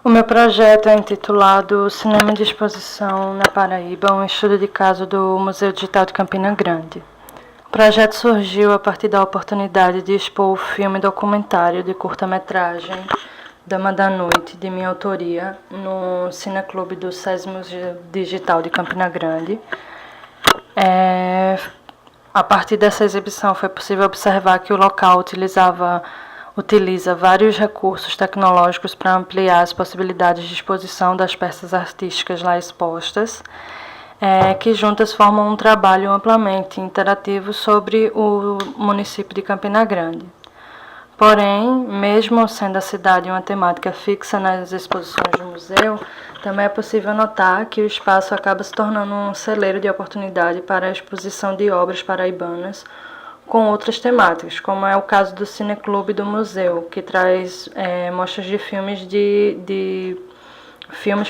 O meu projeto é intitulado Cinema de Exposição na Paraíba, um estudo de caso do Museu Digital de Campina Grande. O projeto surgiu a partir da oportunidade de expor o filme documentário de curta-metragem Dama da Noite, de minha autoria, no Cineclube do SESI Museu Digital de Campina Grande. A partir dessa exibição foi possível observar que o local utiliza vários recursos tecnológicos para ampliar as possibilidades de exposição das peças artísticas lá expostas, que juntas formam um trabalho amplamente interativo sobre o município de Campina Grande. Porém, mesmo sendo a cidade uma temática fixa nas exposições do museu, também é possível notar que o espaço acaba se tornando um celeiro de oportunidade para a exposição de obras paraibanas com outras temáticas, como é o caso do Cineclube do museu, que traz mostras de filmes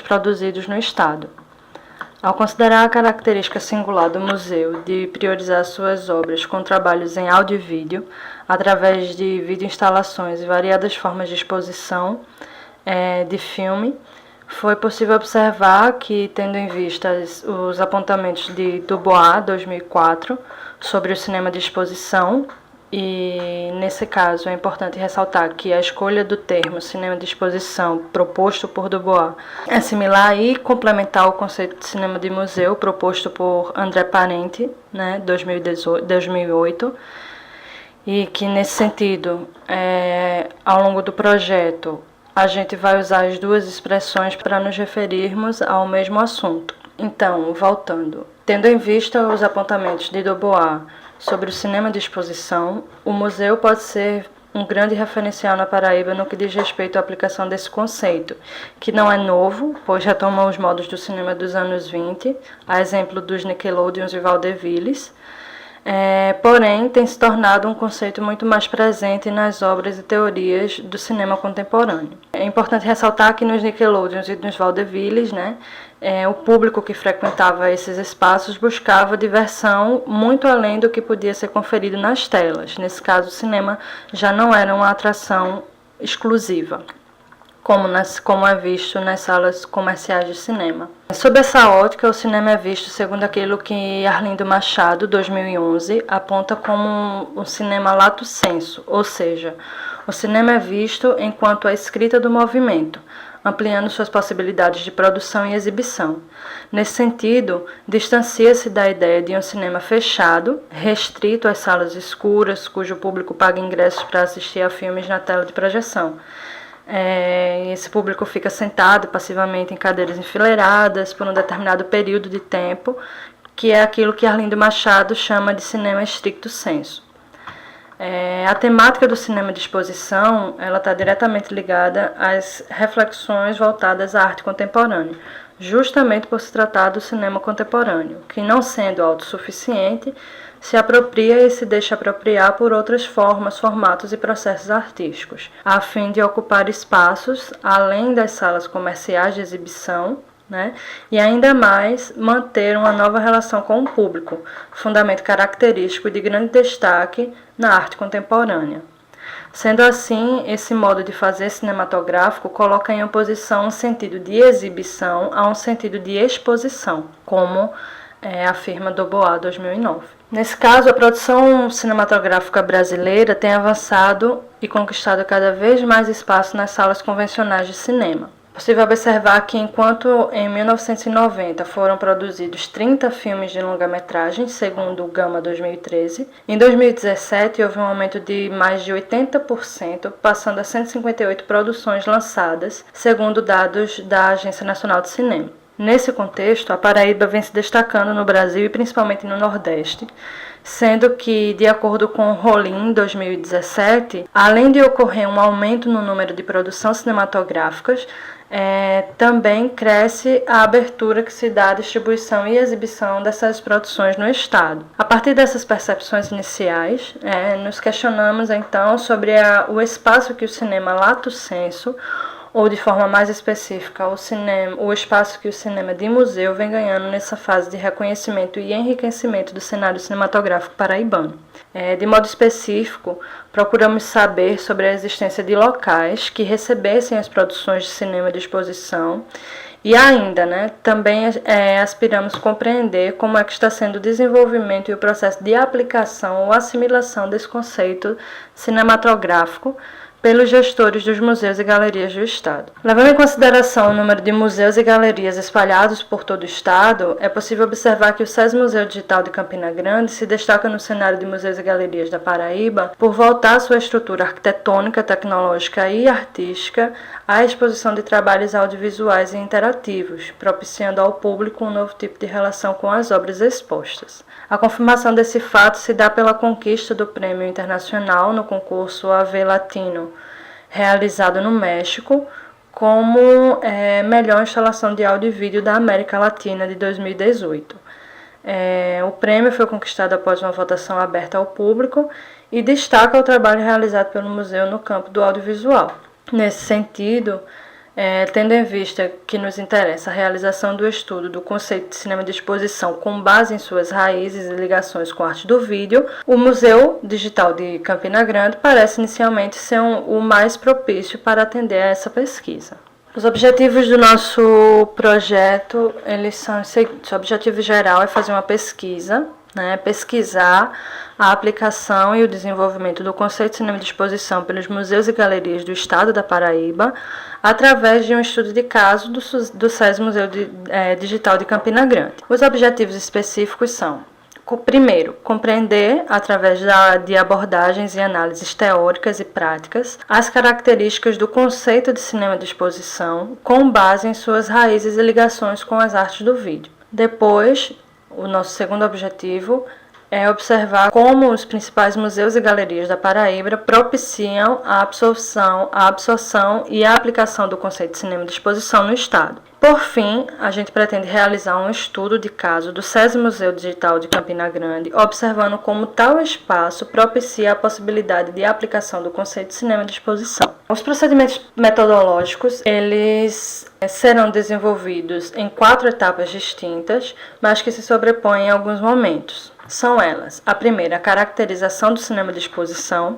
produzidos no estado. Ao considerar a característica singular do museu de priorizar suas obras com trabalhos em áudio e vídeo, através de videoinstalações e variadas formas de exposição de filme, foi possível observar que, tendo em vista os apontamentos de Dubois, 2004, sobre o cinema de exposição, e nesse caso é importante ressaltar que a escolha do termo cinema de exposição proposto por Dubois é similar e complementar o conceito de cinema de museu proposto por André Parente, 2008, e que nesse sentido, ao longo do projeto, a gente vai usar as duas expressões para nos referirmos ao mesmo assunto. Então, voltando, tendo em vista os apontamentos de Dubois sobre o cinema de exposição, o museu pode ser um grande referencial na Paraíba no que diz respeito à aplicação desse conceito, que não é novo, pois retoma os modos do cinema dos anos 20, a exemplo dos Nickelodeons e Vaudevilles, porém tem se tornado um conceito muito mais presente nas obras e teorias do cinema contemporâneo. É importante ressaltar que nos Nickelodeons e nos Vaudevilles, o público que frequentava esses espaços buscava diversão muito além do que podia ser conferido nas telas. Nesse caso, o cinema já não era uma atração exclusiva, como é visto nas salas comerciais de cinema. Sob essa ótica, o cinema é visto segundo aquilo que Arlindo Machado, 2011, aponta como um cinema lato sensu, ou seja, o cinema é visto enquanto a escrita do movimento, ampliando suas possibilidades de produção e exibição. Nesse sentido, distancia-se da ideia de um cinema fechado, restrito às salas escuras, cujo público paga ingressos para assistir a filmes na tela de projeção. Esse público fica sentado passivamente em cadeiras enfileiradas por um determinado período de tempo, que é aquilo que Arlindo Machado chama de cinema stricto sensu. A temática do cinema de exposição está diretamente ligada às reflexões voltadas à arte contemporânea, justamente por se tratar do cinema contemporâneo, que, não sendo autossuficiente, se apropria e se deixa apropriar por outras formas, formatos e processos artísticos, a fim de ocupar espaços além das salas comerciais de exibição, e ainda mais manter uma nova relação com o público, fundamento característico de grande destaque na arte contemporânea. Sendo assim, esse modo de fazer cinematográfico coloca em oposição um sentido de exibição a um sentido de exposição, como afirma Dubois, 2009. Nesse caso, a produção cinematográfica brasileira tem avançado e conquistado cada vez mais espaço nas salas convencionais de cinema. É possível observar que, enquanto em 1990 foram produzidos 30 filmes de longa-metragem, segundo o Gama 2013, em 2017 houve um aumento de mais de 80%, passando a 158 produções lançadas, segundo dados da Agência Nacional de Cinema. Nesse contexto, a Paraíba vem se destacando no Brasil e principalmente no Nordeste, sendo que, de acordo com o Rolim 2017, além de ocorrer um aumento no número de produções cinematográficas, também cresce a abertura que se dá à distribuição e exibição dessas produções no Estado. A partir dessas percepções iniciais, nos questionamos então sobre o espaço que o cinema lato sensu ou de forma mais específica, o espaço que o cinema de museu vem ganhando nessa fase de reconhecimento e enriquecimento do cenário cinematográfico paraibano. De modo específico, procuramos saber sobre a existência de locais que recebessem as produções de cinema de exposição e ainda, também aspiramos compreender como é que está sendo o desenvolvimento e o processo de aplicação ou assimilação desse conceito cinematográfico pelos gestores dos museus e galerias do Estado. Levando em consideração o número de museus e galerias espalhados por todo o Estado, é possível observar que o SESI Museu Digital de Campina Grande se destaca no cenário de museus e galerias da Paraíba por voltar sua estrutura arquitetônica, tecnológica e artística à exposição de trabalhos audiovisuais e interativos, propiciando ao público um novo tipo de relação com as obras expostas. A confirmação desse fato se dá pela conquista do Prêmio Internacional no concurso AV Latino, realizado no México, como melhor instalação de áudio e vídeo da América Latina de 2018. O prêmio foi conquistado após uma votação aberta ao público e destaca o trabalho realizado pelo museu no campo do audiovisual. Nesse sentido, tendo em vista que nos interessa a realização do estudo do conceito de cinema de exposição com base em suas raízes e ligações com a arte do vídeo, o Museu Digital de Campina Grande parece inicialmente ser o mais propício para atender a essa pesquisa. Os objetivos do nosso projeto, eles são os seguintes. O objetivo geral é fazer uma pesquisa, pesquisar a aplicação e o desenvolvimento do conceito de cinema de exposição pelos museus e galerias do Estado da Paraíba, através de um estudo de caso do SESI Museu Digital de Campina Grande. Os objetivos específicos são: primeiro, compreender, através de abordagens e análises teóricas e práticas, as características do conceito de cinema de exposição, com base em suas raízes e ligações com as artes do vídeo. Depois, o nosso segundo objetivo é observar como os principais museus e galerias da Paraíba propiciam a absorção e a aplicação do conceito de cinema de exposição no Estado. Por fim, a gente pretende realizar um estudo de caso do SESI Museu Digital de Campina Grande, observando como tal espaço propicia a possibilidade de aplicação do conceito de cinema de exposição. Os procedimentos metodológicos, eles serão desenvolvidos em 4 etapas distintas, mas que se sobrepõem em alguns momentos. São elas: a primeira, a caracterização do cinema de exposição,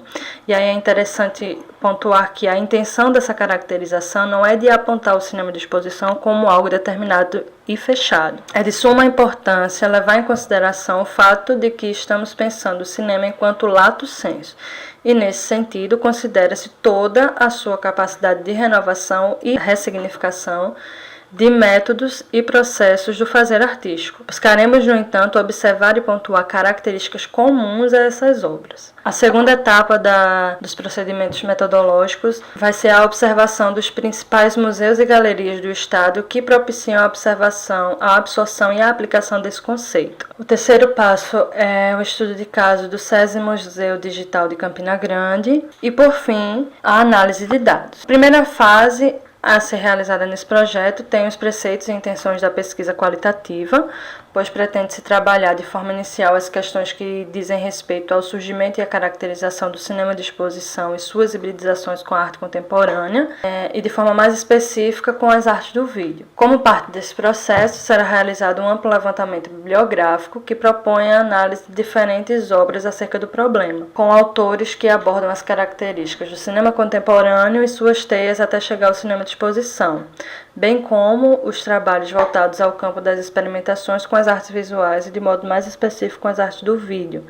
e aí é interessante pontuar que a intenção dessa caracterização não é de apontar o cinema de exposição como algo determinado e fechado. É de suma importância levar em consideração o fato de que estamos pensando o cinema enquanto lato sensu, e nesse sentido considera-se toda a sua capacidade de renovação e ressignificação de métodos e processos do fazer artístico. Buscaremos, no entanto, observar e pontuar características comuns a essas obras. A segunda etapa dos procedimentos metodológicos vai ser a observação dos principais museus e galerias do Estado que propiciam a observação, a absorção e a aplicação desse conceito. O terceiro passo é o estudo de caso do SESI Museu Digital de Campina Grande e, por fim, a análise de dados. A primeira fase a ser realizada nesse projeto tem os preceitos e intenções da pesquisa qualitativa, pois pretende-se trabalhar de forma inicial as questões que dizem respeito ao surgimento e à caracterização do cinema de exposição e suas hibridizações com a arte contemporânea, e de forma mais específica com as artes do vídeo. Como parte desse processo, será realizado um amplo levantamento bibliográfico que propõe a análise de diferentes obras acerca do problema, com autores que abordam as características do cinema contemporâneo e suas teias até chegar ao cinema de exposição, bem como os trabalhos voltados ao campo das experimentações com as artes visuais e, de modo mais específico, com as artes do vídeo.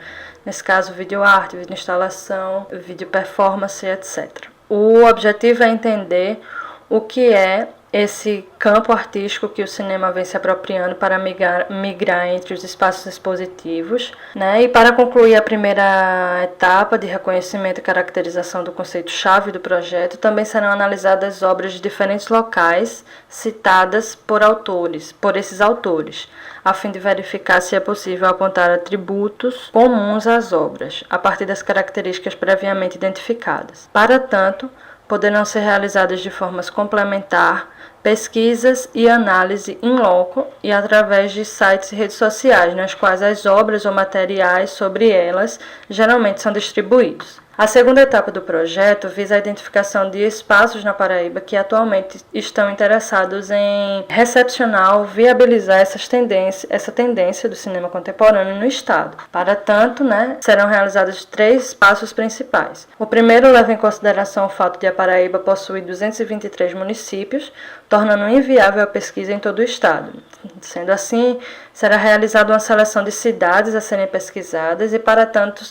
Nesse caso, videoarte, vídeo instalação, vídeo performance, etc. O objetivo é entender o que é esse campo artístico que o cinema vem se apropriando para migrar entre os espaços expositivos, E para concluir a primeira etapa de reconhecimento e caracterização do conceito-chave do projeto, também serão analisadas obras de diferentes locais citadas por esses autores, a fim de verificar se é possível apontar atributos comuns às obras, a partir das características previamente identificadas. Para tanto, poderão ser realizadas de forma complementar pesquisas e análise in loco e através de sites e redes sociais, nas quais as obras ou materiais sobre elas geralmente são distribuídos. A segunda etapa do projeto visa a identificação de espaços na Paraíba que atualmente estão interessados em recepcionar ou viabilizar essa tendência do cinema contemporâneo no estado. Para tanto, serão realizados 3 passos principais. O primeiro leva em consideração o fato de a Paraíba possuir 223 municípios, tornando inviável a pesquisa em todo o estado. Sendo assim, será realizada uma seleção de cidades a serem pesquisadas e, para tanto,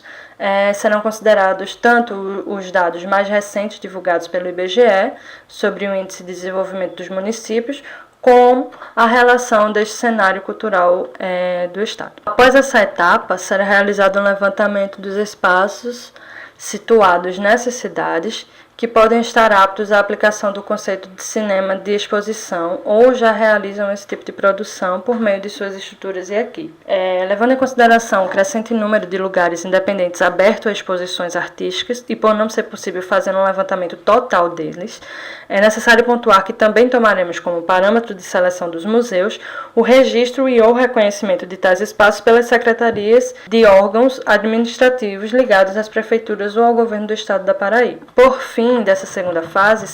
serão considerados tanto os dados mais recentes divulgados pelo IBGE sobre o Índice de Desenvolvimento dos Municípios, com a relação deste cenário cultural do estado. Após essa etapa, será realizado um levantamento dos espaços situados nessas cidades que podem estar aptos à aplicação do conceito de cinema de exposição ou já realizam esse tipo de produção por meio de suas estruturas e equipe. Levando em consideração o crescente número de lugares independentes abertos a exposições artísticas e por não ser possível fazer um levantamento total deles, é necessário pontuar que também tomaremos como parâmetro de seleção dos museus o registro e ou reconhecimento de tais espaços pelas secretarias de órgãos administrativos ligados às prefeituras ou ao governo do estado da Paraíba. Por fim, dessa segunda fase,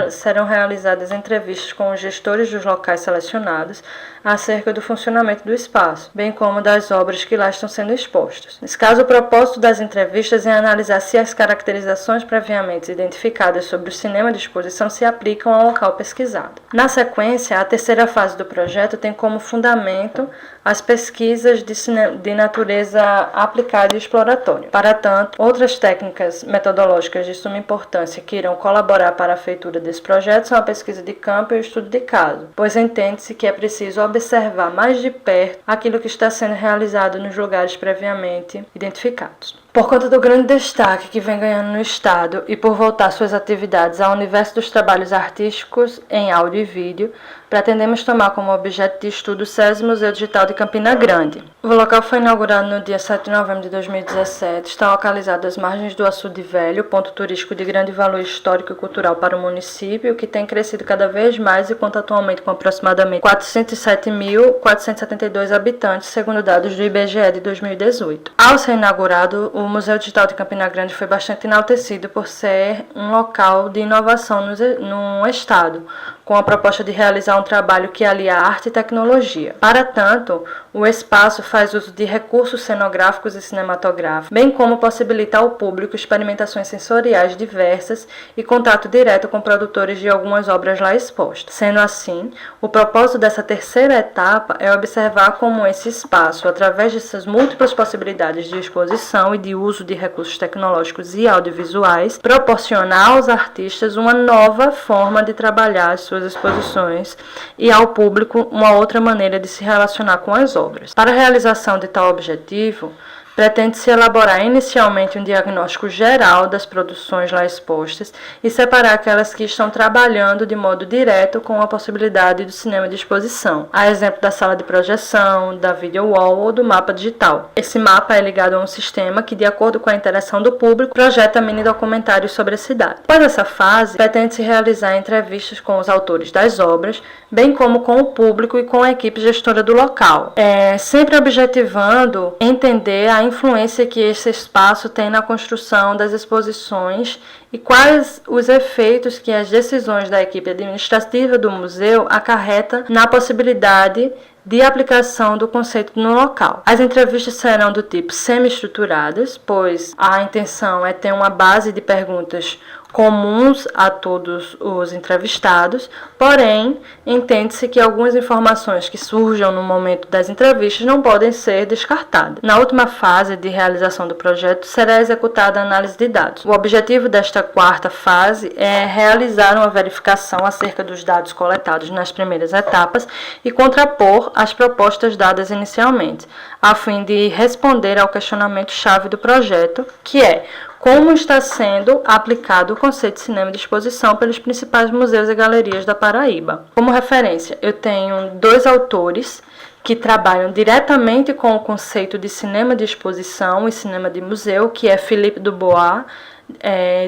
serão realizadas entrevistas com os gestores dos locais selecionados acerca do funcionamento do espaço, bem como das obras que lá estão sendo expostas. Nesse caso, o propósito das entrevistas é analisar se as caracterizações previamente identificadas sobre o cinema de exposição se aplicam ao local pesquisado. Na sequência, a terceira fase do projeto tem como fundamento as pesquisas de natureza aplicada e exploratória. Para tanto, outras técnicas metodológicas de suma importância que irão colaborar para a feitura desse projeto são a pesquisa de campo e o estudo de caso, pois entende-se que é preciso observar mais de perto aquilo que está sendo realizado nos lugares previamente identificados. Por conta do grande destaque que vem ganhando no estado e por voltar suas atividades ao universo dos trabalhos artísticos em áudio e vídeo, pretendemos tomar como objeto de estudo o SESI Museu Digital de Campina Grande. O local foi inaugurado no dia 7 de novembro de 2017, está localizado às margens do Açude Velho, ponto turístico de grande valor histórico e cultural para o município, que tem crescido cada vez mais e conta atualmente com aproximadamente 407.472 habitantes, segundo dados do IBGE de 2018. Ao ser inaugurado, o Museu Digital de Campina Grande foi bastante enaltecido por ser um local de inovação no estado, com a proposta de realizar um trabalho que alia arte e tecnologia. Para tanto, o espaço faz uso de recursos cenográficos e cinematográficos, bem como possibilita ao público experimentações sensoriais diversas e contato direto com produtores de algumas obras lá expostas. Sendo assim, o propósito dessa terceira etapa é observar como esse espaço, através dessas múltiplas possibilidades de exposição e de uso de recursos tecnológicos e audiovisuais, proporciona aos artistas uma nova forma de trabalhar as suas exposições e ao público uma outra maneira de se relacionar com as obras. Para a realização de tal objetivo, pretende-se elaborar inicialmente um diagnóstico geral das produções lá expostas e separar aquelas que estão trabalhando de modo direto com a possibilidade do cinema de exposição, a exemplo da sala de projeção, da video wall ou do mapa digital. Esse mapa é ligado a um sistema que, de acordo com a interação do público, projeta mini documentários sobre a cidade. Após essa fase, pretende-se realizar entrevistas com os autores das obras, bem como com o público e com a equipe gestora do local, sempre objetivando entender a influência que esse espaço tem na construção das exposições e quais os efeitos que as decisões da equipe administrativa do museu acarretam na possibilidade de aplicação do conceito no local. As entrevistas serão do tipo semi-estruturadas, pois a intenção é ter uma base de perguntas comuns a todos os entrevistados, porém, entende-se que algumas informações que surjam no momento das entrevistas não podem ser descartadas. Na última fase de realização do projeto, será executada a análise de dados. O objetivo desta quarta fase é realizar uma verificação acerca dos dados coletados nas primeiras etapas e contrapor as propostas dadas inicialmente, a fim de responder ao questionamento-chave do projeto, que é: como está sendo aplicado o conceito de cinema de exposição pelos principais museus e galerias da Paraíba? Como referência, eu tenho 2 autores que trabalham diretamente com o conceito de cinema de exposição e cinema de museu, que é Philippe Dubois,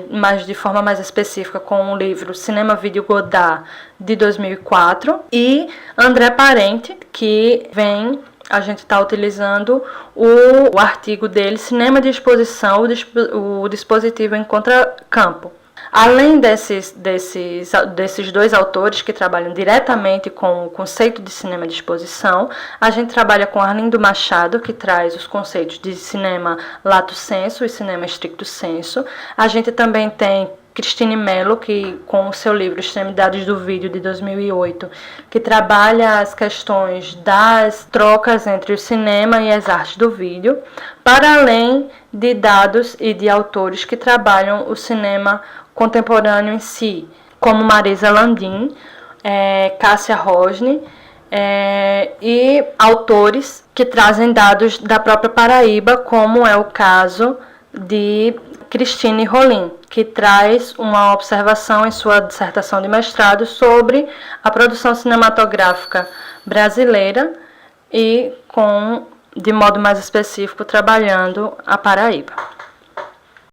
mas de forma mais específica com o livro Cinema Vídeo Godard, de 2004, e André Parente, que vem a gente está utilizando o artigo dele, Cinema de Exposição, o dispositivo em contracampo. Além desses dois autores que trabalham diretamente com o conceito de cinema de exposição, a gente trabalha com Arlindo Machado, que traz os conceitos de cinema lato sensu e cinema stricto sensu. A gente também tem Cristine Mello, que com o seu livro Extremidades do Vídeo, de 2008, que trabalha as questões das trocas entre o cinema e as artes do vídeo, para além de dados e de autores que trabalham o cinema contemporâneo em si, como Marisa Landim, Cássia Rosne, e autores que trazem dados da própria Paraíba, como é o caso de Cristine Rolim, que traz uma observação em sua dissertação de mestrado sobre a produção cinematográfica brasileira e de modo mais específico, trabalhando a Paraíba.